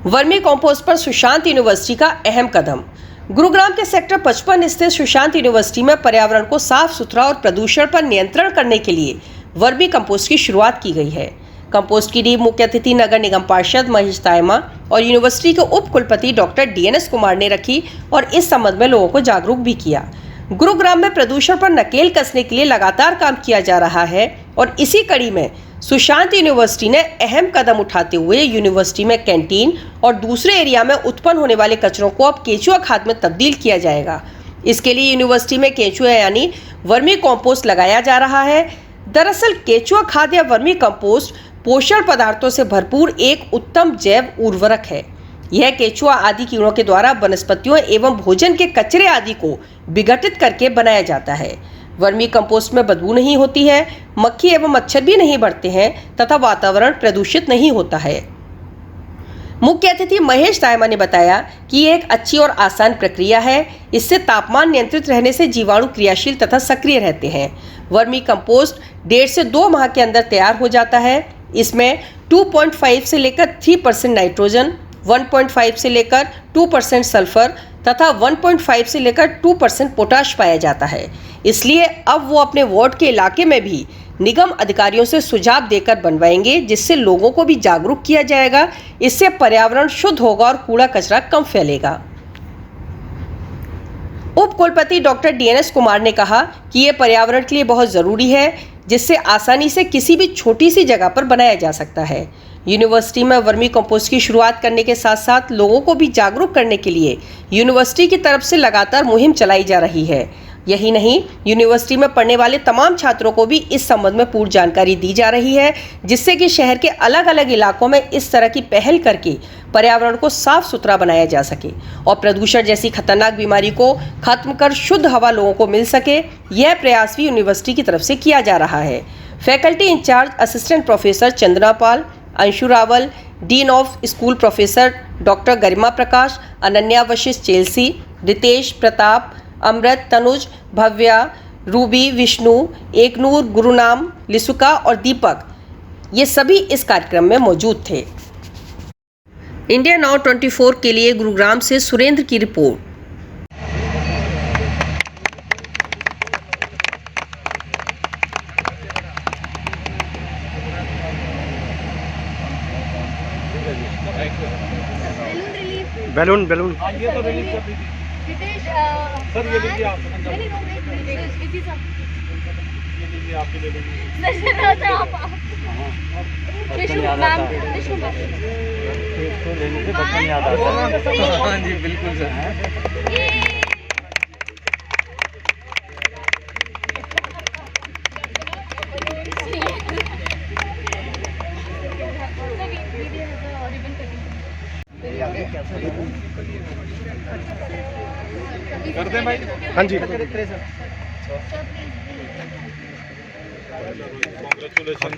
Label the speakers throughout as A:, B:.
A: Vermi compost पर Sushant university का अहम कदम। गुरुग्राम के सेक्टर 55 स्थित सुशांत यूनिवर्सिटी में पर्यावरण को साफ सुथरा और प्रदूषण पर नियंत्रण करने के लिए वर्मी कंपोस्ट की शुरुआत की गई है। कंपोस्ट की नींव मुख्य अतिथि नगर निगम पार्षद महेश तायमा और यूनिवर्सिटी के उप कुलपति डॉक्टर DNS कुमार ने रखी और इस संबंध में लोगों को जागरूक भी किया। गुरुग्राम में प्रदूषण पर नकेल कसने के लिए लगातार काम किया जा रहा है और इसी कड़ी में सुशांत यूनिवर्सिटी ने अहम कदम उठाते हुए यूनिवर्सिटी में कैंटीन और दूसरे एरिया में उत्पन्न होने वाले कचरों को अब केंचुआ खाद में तब्दील किया जाएगा। इसके लिए यूनिवर्सिटी में केंचुआ यानी वर्मी कंपोस्ट लगाया जा रहा है। दरअसल केंचुआ खाद या वर्मी कंपोस्ट पोषण पदार्थों से भरपूर एक उत्तम जैव उर्वरक है। यह केंचुआ आदि कीड़ों के द्वारा वनस्पतियों एवं भोजन के कचरे आदि को विघटित करके बनाया जाता है। वर्मी कंपोस्ट में बदबू नहीं होती है, मक्खी एवं मच्छर भी नहीं बढ़ते हैं तथा वातावरण प्रदूषित नहीं होता है। मुख्य अतिथि महेश तायमा ने बताया कि ये एक अच्छी और आसान प्रक्रिया है। इससे तापमान नियंत्रित रहने से जीवाणु क्रियाशील तथा सक्रिय रहते हैं। वर्मी कंपोस्ट 1.5 से 2 माह के अंदर तैयार हो जाता है। इसमें 2.5 से लेकर 3% नाइट्रोजन, 1.5 से लेकर 2% सल्फर तथा 1.5 से लेकर 2% पोटाश पाया जाता है। इसलिए अब वो अपने वार्ड के इलाके में भी निगम अधिकारियों से सुझाव देकर बनवाएंगे, जिससे लोगों को भी जागरूक किया जाएगा। इससे पर्यावरण शुद्ध होगा और कूड़ा कचरा कम फैलेगा। उप कुलपति डॉक्टर DNS कुमार ने कहा कि ये पर्यावरण के लिए बहुत ज़रूरी है, जिससे आसानी से किसी भी छोटी सी जगह पर बनाया जा सकता है। यूनिवर्सिटी में वर्मी कंपोस्ट की शुरुआत करने के साथ साथ लोगों को भी जागरूक करने के लिए यूनिवर्सिटी की तरफ से लगातार मुहिम चलाई जा रही है। यही नहीं, यूनिवर्सिटी में पढ़ने वाले तमाम छात्रों को भी इस संबंध में पूर्ण जानकारी दी जा रही है, जिससे कि शहर के अलग अलग इलाकों में इस तरह की पहल करके पर्यावरण को साफ सुथरा बनाया जा सके और प्रदूषण जैसी खतरनाक बीमारी को खत्म कर शुद्ध हवा लोगों को मिल सके। यह प्रयास भी यूनिवर्सिटी की तरफ से किया जा रहा है। Faculty incharge assistant professor Chandra Pal, Anshu Rawal, dean of school professor doctor Garima Prakash, Ananya Vashishtha Chelsea, Ritesh, Pratap, Amrit, Tanuj, Bhavya, Ruby, Vishnu, Eknoor, Gurunam, लिसुका और दीपक, ये सभी इस कार्यक्रम में मौजूद थे। इंडिया नाउ 24 के लिए गुरुग्राम से सुरेंद्र की रिपोर्ट।
B: बैलून बैलून
C: ये तो रिलीज कर दीजिए सर। ये लीजिए आप, ये लीजिए आपके ले लीजिए। इसको लेने से बचपन याद आता है। हाँ जी बिल्कुल सर। कर दें भाई?
B: हाँ जी।
C: कांग्रेचुलेशन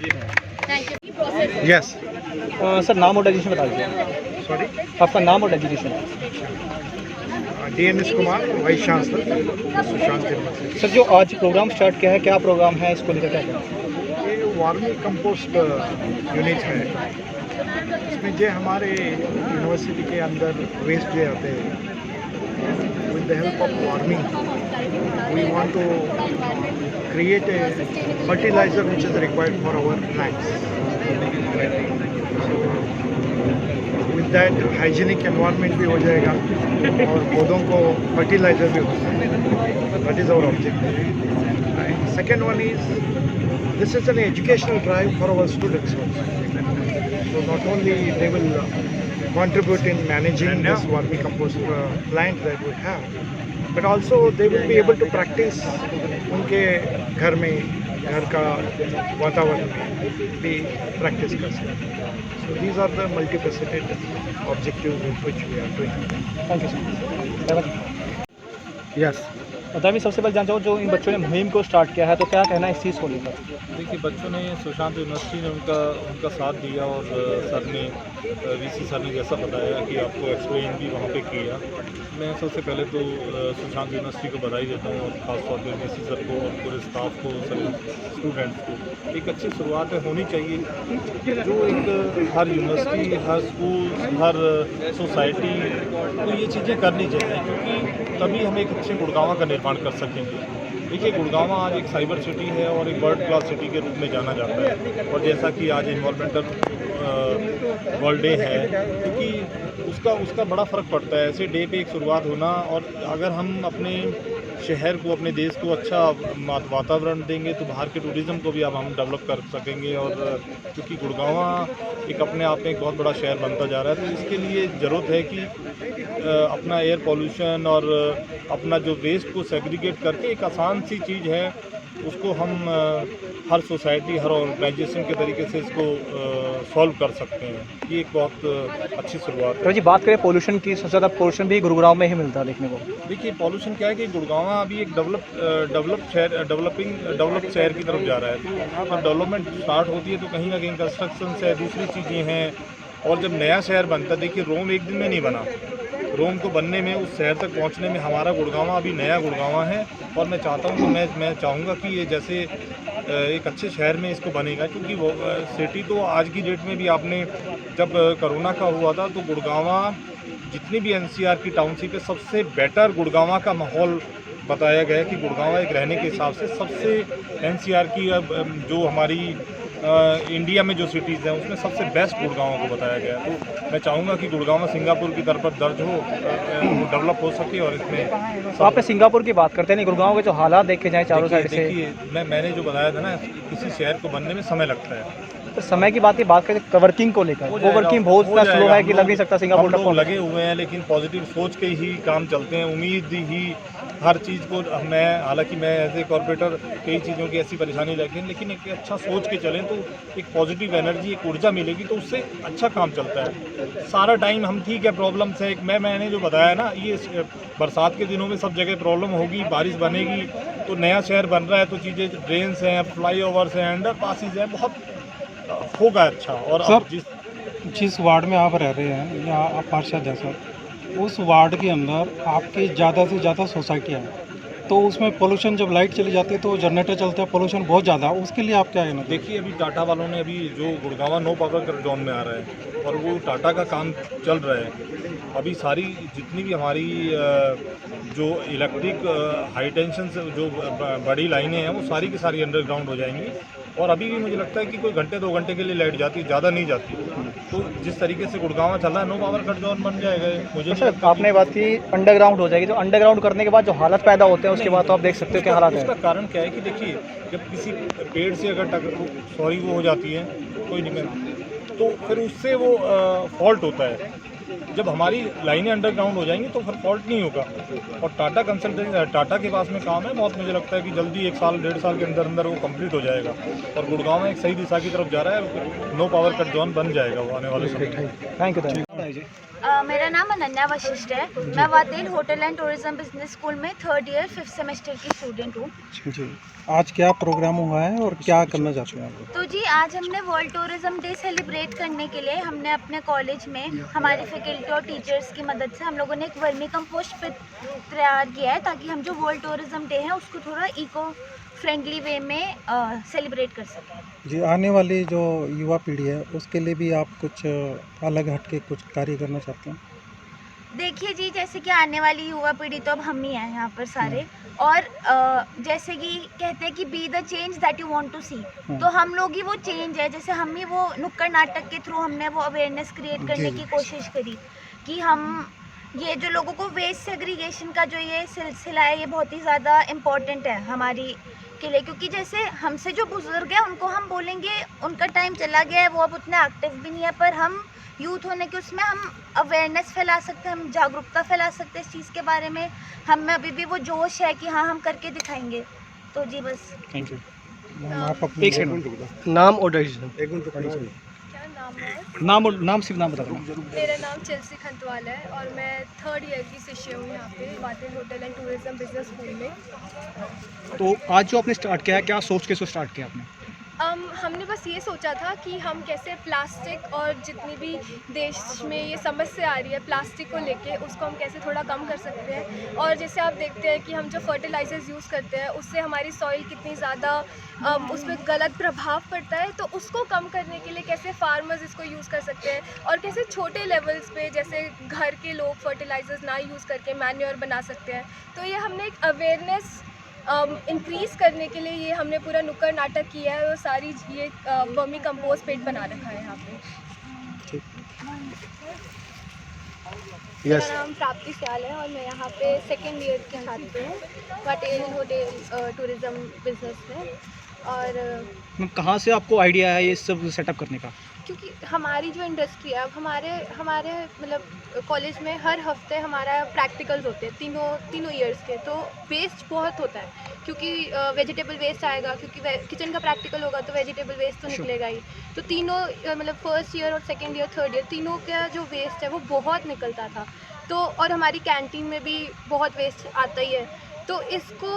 C: जी।
B: यस
D: सर, नाम और डेजिग्नेशन बता दीजिए।
B: सॉरी,
D: आपका नाम और designation.
B: DNS Kumar, vice chancellor Sushant university.
D: Sir, जो आज प्रोग्राम स्टार्ट किया है, क्या प्रोग्राम है, इसको लेकर क्या है?
B: ये वर्मी कंपोस्ट यूनिट है। इसमें जो हमारे यूनिवर्सिटी के अंदर वेस्ट जो होते हैं, with the help of warming, we want to create a fertilizer which is required for our plants. With that hygienic environment भी हो जाएगा और पौधों को fertilizer भी होता है। That is our objective. Second one is, this is an educational drive for our students also. So not only they will contribute in managing this vermi compost plant that we have, but also they will be able to practice उनके घर में, घर का वातावरण में भी practice कर सकते। So these are the multifaceted objectives with which we are doing.
D: Thank you sir.
B: Yes.
D: बता भी सबसे पहले जानना चाहूँ, जो इन बच्चों ने मुहिम को स्टार्ट किया है तो क्या कहना है इस चीज़ को लेकर?
E: देखिए, बच्चों ने सुशांत यूनिवर्सिटी ने उनका साथ दिया और सर ने वीसी सर ने जैसा बताया कि आपको एक्सप्लेन भी वहाँ पे किया। मैं सबसे पहले तो सुशांत यूनिवर्सिटी को बधाई देता हूँ और ख़ासतौर पर वीसी सर को और पूरे स्टाफ को, सभी स्टूडेंट्स को। एक अच्छी शुरुआत होनी चाहिए, जो एक हर यूनिवर्सिटी, हर स्कूल, हर सोसाइटी को ये चीज़ें करनी चाहिए, क्योंकि तभी हम एक अच्छे गुड़गांव का निर्माण कर सकेंगे। देखिए, गुड़गांव आज एक साइबर सिटी है और एक वर्ल्ड क्लास सिटी के रूप में जाना जाता है। और जैसा कि आज इन्वायरमेंटल वर्ल्ड डे है, क्योंकि उसका बड़ा फ़र्क पड़ता है। ऐसे डे पे एक शुरुआत होना, और अगर हम अपने शहर को, अपने देश को अच्छा वातावरण देंगे तो बाहर के टूरिज़्म को भी अब हम डेवलप कर सकेंगे। और क्योंकि गुड़गांव एक अपने आप में एक बहुत बड़ा शहर बनता जा रहा है, तो इसके लिए ज़रूरत है कि अपना एयर पॉल्यूशन और अपना जो वेस्ट को सेग्रीगेट करके एक आसान सी चीज़ है, उसको हम हर सोसाइटी, हर ऑर्गेनाइजेशन के तरीके से इसको सॉल्व कर सकते हैं। ये एक बहुत अच्छी शुरुआत है।
D: तो जी बात करें पोल्यूशन की, सबसे ज़्यादा पोल्यूशन भी गुरुग्राम में ही मिलता है देखने को।
E: देखिए, पॉल्यूशन क्या है कि गुड़गांव अभी एक डेवलप शहर की तरफ जा रहा है। तो वहाँ पर डेवलपमेंट स्टार्ट होती है तो कहीं ना कहीं कंस्ट्रक्शन है, दूसरी चीज़ें हैं। और जब नया शहर बनता है, देखिए रोम एक दिन में नहीं बना। रोम को बनने में, उस शहर तक पहुंचने में हमारा गुड़गांव अभी नया गुड़गांव है। और मैं चाहता हूं कि मैं चाहूँगा कि ये जैसे एक अच्छे शहर में इसको बनेगा, क्योंकि वो सिटी तो आज की डेट में भी, आपने जब कोरोना का हुआ था तो गुड़गांव, जितनी भी एनसीआर की टाउनशिप है, सबसे बेटर गुड़गांव का माहौल बताया गया है कि गुड़गांव एक रहने के हिसाब से सबसे एनसीआर की जो हमारी इंडिया में जो सिटीज़ हैं उसमें सबसे बेस्ट गुड़गांव को बताया गया है। तो मैं चाहूँगा कि गुड़गांव सिंगापुर की तरफ दर्ज हो, डेवलप हो सके। और इसमें
D: तो आपने सिंगापुर की बात करते हैं, नहीं गुड़गांव के जो हालात देखे जाएँ चारों साइड से।
E: देखिए, मैंने जो बताया था ना, किसी शहर को बनने में समय लगता है।
D: तो समय की बात करें वर्किंग को लेकर, वो वर्किंग बहुत स्लो है कि लग नहीं सकता सिंगापुर
E: तक लगे हुए हैं, लेकिन पॉजिटिव सोच के ही काम चलते हैं। उम्मीद ही हर चीज़ को, हालांकि मैं एज ए कॉर्पोरेटर कई चीज़ों की ऐसी परेशानी लेकिन एक अच्छा सोच के चलें तो एक पॉजिटिव एनर्जी, एक ऊर्जा मिलेगी, तो उससे अच्छा काम चलता है। सारा टाइम हम ठीक है, प्रॉब्लम्स है, मैंने जो बताया ना, ये बरसात के दिनों में सब जगह प्रॉब्लम होगी, बारिश बनेगी तो नया शहर बन रहा है तो चीज़ें, ड्रेन्स हैं, फ्लाई ओवर्स हैं, अंडर पासिस हैं, बहुत होगा अच्छा। और
F: सर, जिस वार्ड में आप रह रहे हैं या आप पार्षद हैं सर, उस वार्ड के अंदर आपकी ज़्यादा से ज़्यादा सोसाइटियाँ हैं, तो उसमें पोल्यूशन, जब लाइट चली जाती है तो जनरेटर चलता है, पोल्यूशन बहुत ज़्यादा, उसके लिए आप क्या कहना?
E: देखिए, अभी टाटा वालों ने, अभी जो गुड़गांव नो पावर जोन में आ रहा है और वो टाटा का काम चल रहा है। अभी सारी जितनी भी हमारी जो इलेक्ट्रिक हाई टेंशन से जो बड़ी लाइनें हैं, वो सारी की सारी अंडरग्राउंड हो जाएंगी। और अभी भी मुझे लगता है कि कोई घंटे 2 घंटे के लिए लाइट जाती है, ज़्यादा नहीं जाती। तो जिस तरीके से गुड़गांव चल रहा है, नो पावर कट जोन बन जाएगा। मुझे
D: सर, आपने बात की अंडरग्राउंड हो जाएगी, तो अंडरग्राउंड करने के बाद जो हालत पैदा होते हैं उसके बाद तो आप देख सकते हो क्या हालात है।
E: उसका कारण क्या है कि देखिए, जब किसी पेड़ से अगर वो हो जाती है, कोई नहीं, तो फिर उससे वो फॉल्ट होता है। जब हमारी लाइनें अंडरग्राउंड हो जाएंगी तो फिर फॉल्ट नहीं होगा। और टाटा कंसल्टेंसी, टाटा के पास में काम है बहुत, मुझे लगता है कि जल्दी 1 साल 1.5 साल के अंदर अंदर वो कंप्लीट हो जाएगा और गुड़गांव में एक सही दिशा की तरफ जा रहा है। नो पावर कट जोन बन जाएगा वो आने वाले समय में।
D: Thank you.
G: मेरा नाम अनन्या वशिष्ठ है। मैं Vatel hotel and tourism business school में 3rd ईयर 5th सेमेस्टर की स्टूडेंट हूँ।
F: जी, आज क्या प्रोग्राम हुआ है और क्या करना चाहते हैं आप?
G: तो जी, आज हमने वर्ल्ड टूरिज्म डे सेलिब्रेट करने के लिए हमने अपने कॉलेज में हमारी फैकल्टी और टीचर्स की मदद से हम लोगों ने एक वर्मी कंपोस्ट पिट तैयार किया है, ताकि हम जो वर्ल्ड टूरिज्म डे है उसको थोड़ा इको फ्रेंडली वे में सेलिब्रेट कर सकें।
F: जी, आने वाली जो युवा पीढ़ी है उसके लिए भी आप कुछ अलग हट के कुछ कार्य करना चाहते हैं?
G: देखिए जी, जैसे कि आने वाली युवा पीढ़ी तो अब हम ही हैं यहाँ पर सारे, और जैसे कि कहते हैं कि be the change that you want to see, तो हम लोग ही वो चेंज है। जैसे हम ही वो नुक्कड़ नाटक के थ्रू हमने वो अवेयरनेस क्रिएट करने की कोशिश करी कि हम ये जो लोगों को वेस्ट सेग्रीगेशन का जो ये सिलसिला है, ये बहुत ही ज़्यादा इम्पोर्टेंट है हमारी के लिए, क्योंकि जैसे हमसे जो बुजुर्ग हैं उनको हम बोलेंगे उनका टाइम चला गया है, वो अब उतने एक्टिव भी नहीं है, पर हम यूथ होने के उसमें हम अवेयरनेस फैला सकते हैं, हम जागरूकता फैला सकते हैं इस चीज़ के बारे में। हम में अभी भी वो जोश है कि हाँ, हम करके दिखाएंगे। तो जी बस।
F: Thank you. आप अपना
D: एक सेकंड, नाम और डिसीजन। नाम सिर्फ नाम बता देना।
H: मेरा नाम चेल्सी खंतवाल है और मैं 3rd ईयर की शिष्य हूँ यहाँ पे Vatel hotel and tourism business school में।
D: तो आज जो आपने स्टार्ट किया है, क्या सोच के स्टार्ट किया आपने?
H: हमने बस ये सोचा था कि हम कैसे प्लास्टिक और जितनी भी देश में ये समस्या आ रही है प्लास्टिक को लेके, उसको हम कैसे थोड़ा कम कर सकते हैं। और जैसे आप देखते हैं कि हम जो फर्टिलाइजर्स यूज़ करते हैं उससे हमारी सॉइल कितनी ज़्यादा उस पर गलत प्रभाव पड़ता है, तो उसको कम करने के लिए कैसे फार्मर्स इसको यूज़ कर सकते हैं और कैसे छोटे लेवल्स पे जैसे घर के लोग फर्टिलाइजर्स ना यूज़ करके मैन्योर बना सकते हैं। तो ये हमने एक अवेयरनेस इंक्रीज़ करने के लिए ये हमने पूरा नुक्कड़ नाटक किया है और सारी ये वर्मी कंपोस्ट पेट बना रखा है यहाँ पे। मेरा नाम प्राप्ति स्याल है और मैं यहाँ पे 2nd ईयर की छात्र हूँ वाटिल होटल टूरिज्म बिजनेस में। और
D: कहाँ से आपको आइडिया है ये सब सेटअप करने का?
H: क्योंकि हमारी जो इंडस्ट्री है, अब हमारे मतलब कॉलेज में हर हफ्ते हमारा प्रैक्टिकल्स होते हैं तीनों ईयर्स के, तो वेस्ट बहुत होता है क्योंकि वेजिटेबल वेस्ट आएगा, क्योंकि किचन का प्रैक्टिकल होगा तो वेजिटेबल वेस्ट तो निकलेगा ही। तो तीनों मतलब 1st ईयर और 2nd ईयर 3rd ईयर तीनों का जो वेस्ट है वो बहुत निकलता था। तो और हमारी कैंटीन में भी बहुत वेस्ट आता ही है, तो इसको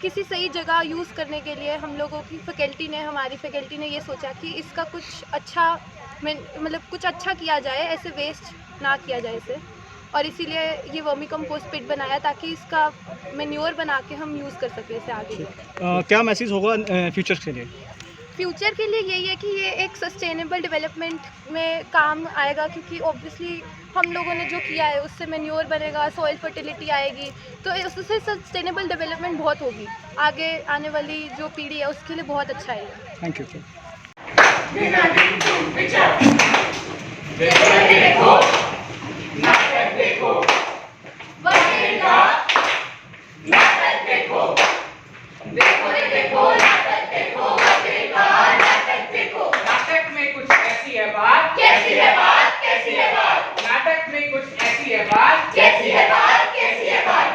H: किसी सही जगह यूज़ करने के लिए हम लोगों की हमारी फैकल्टी ने ये सोचा कि इसका कुछ अच्छा मतलब कुछ अच्छा किया जाए, ऐसे वेस्ट ना किया जाए इसे, और इसीलिए ये वर्मी कंपोस्ट पिट बनाया ताकि इसका मैन्योर बना के हम यूज़ कर सकें इसे आगे।
D: क्या मैसेज होगा फ्यूचर के लिए?
H: फ्यूचर के लिए यही है कि ये एक सस्टेनेबल डेवलपमेंट में काम आएगा, क्योंकि ऑब्वियसली हम लोगों ने जो किया है उससे मैन्योर बनेगा, सॉइल फर्टिलिटी आएगी, तो उससे सस्टेनेबल डेवलपमेंट बहुत होगी, आगे आने वाली जो पीढ़ी है उसके लिए बहुत अच्छा है।
D: Thank you.
I: नाटक में कुछ ऐसी है बात, कैसी है बात, कैसी है बात। नाटक में कुछ ऐसी है बात, कैसी है बात, कैसी है बात।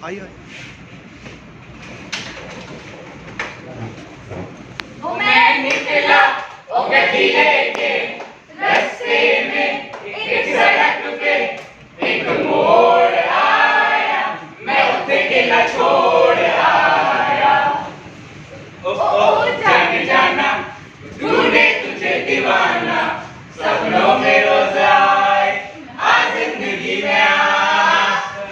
B: आइए
I: मैं निकला ओ गड्डी लेके, रास्ते में एक सड़क पे एक मोड़ आया, मैं उसे अकेला छोड़ आया। ओ जाने जाना ढूंढे तुझे दीवाना, सपनों में रोज आए आज जिंदगी में आ।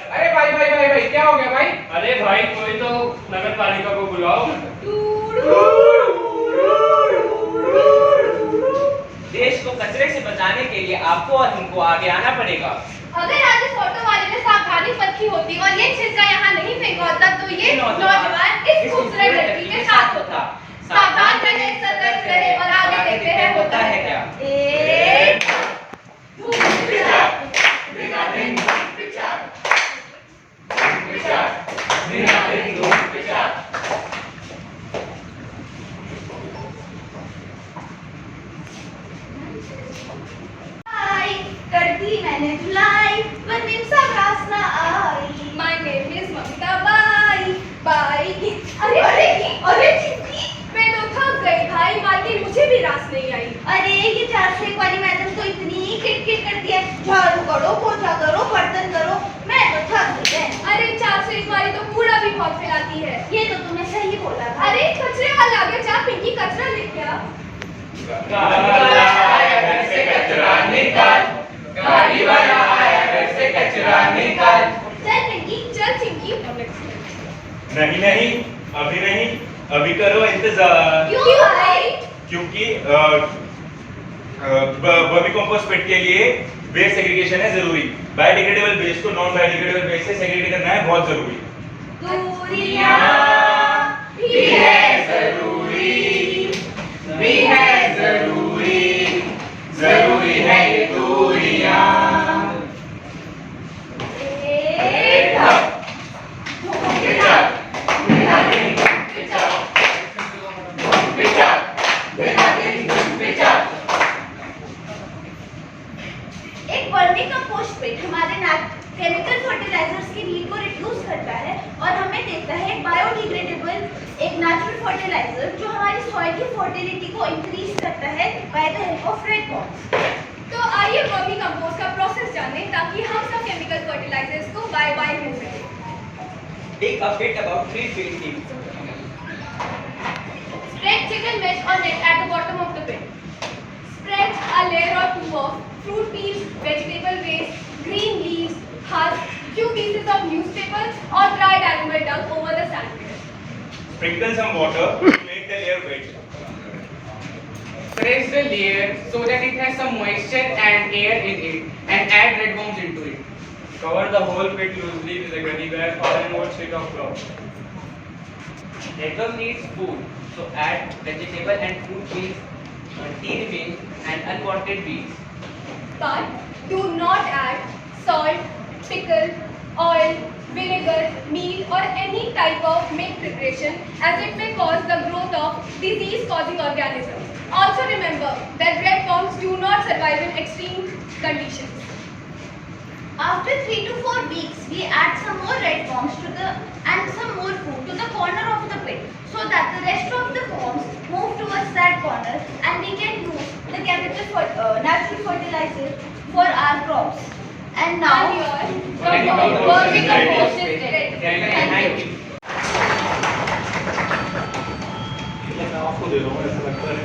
I: अरे भाई भाई भाई भाई क्या हो गया भाई? अरे भाई कोई तो नगर पालिका को बुलाओ। देश को कचरे से बचाने के लिए आपको और हमको आगे आना पड़ेगा।
G: अगर आज इस ऑटो वाले ने सावधानी बरती होती और ये छिलका यहाँ नहीं फेंका होता तो ये नौजवान इस खूबसूरत लड़की के साथ होता। सावधान रहे, सतर्क रहे और आगे देखते हैं होता है क्या। कर दी मैंने धुलाई पर निम्सा रास ना आई।
H: माय नेम इज ममता बाई बाई की।
G: अरे अरे अरे चिंकी,
H: मैं तो थक गई भाई, मार्केट मुझे भी रास नहीं आई।
G: अरे ये 401 वाली मैडम तो इतनी किटकिट करती है, झाड़ू करो, पोछा करो, बर्तन करो, मैं तो थक गई।
H: अरे 401 वाली तो कूड़ा भी बहुत फैलाती है।
G: ये तो तुमने सही बोला।
H: अरे कचरे वाला आ गया, जा पिंकी कचरा लेके आ।
I: घर से कचरा निकाल, गाड़ी वाला आया घर से कचरा निकाल।
G: चल पिंकी,
H: चल चिंकी।
J: नहीं नहीं, अभी नहीं, अभी करो इंतजार।
G: क्यों भाई?
J: क्योंकि वर्मी कंपोस्ट पिट के लिए वेस्ट सेग्रीगेशन है जरूरी। बायोडिग्रेडेबल वेस्ट को नॉन बायोडिग्रेडेबल वेस्ट से सेग्रीगेट करना है बहुत जरूरी।
G: दूरियां भी है जरूरी,
I: भी है जरूरी, जरूरी है ये दूरियां।
G: एक वर्मी कंपोस्ट पिट हमारे केमिकल फर्टिलाइजर्स की नीड को रिड्यूस करता है और हमें देता है एक बायोडिग्रेडेबल, एक नेचुरल फर्टिलाइजर जो हमारी सॉइल की फर्टिलिटी को इंक्रीज करता है by the help of red bombs.
H: तो आइए वर्मी कंपोस्ट का प्रोसेस जानें ताकि हम सब केमिकल फर्टिलाइजर्स को बाय बाय मिल सके।
I: Take a bit about 3 feet deep.
H: Spread chicken mesh or net at the bottom of the pit. Spread a layer or two of fruit peels, vegetable waste, green leaves, husk, few pieces of newspaper or dried animal dung over the sandpit.
J: Sprinkle some water to make the layer wet.
I: Press the layer so that it has some moisture and air in it and add red worms into it.
J: Cover the whole pit loosely with a gunny bag or an old stick of cloth.
I: Redworm needs food, so add vegetable and fruit peels, tea remains and unwanted weeds.
H: But do not add salt, pickle, oil, vinegar, meal or any type of milk preparation as it may cause the growth of disease-causing organisms. Also remember that red worms do not survive in extreme conditions.
G: After 3 to 4 weeks, we add some more red worms and some more food to the corner of the pit so that the rest of the worms move towards that corner and we can use the natural fertilizer for our crops. And now,
H: Wormy compost is ready.
I: Thank you.
J: मैं आपको दे रहा हूँ, ऐसा लगता है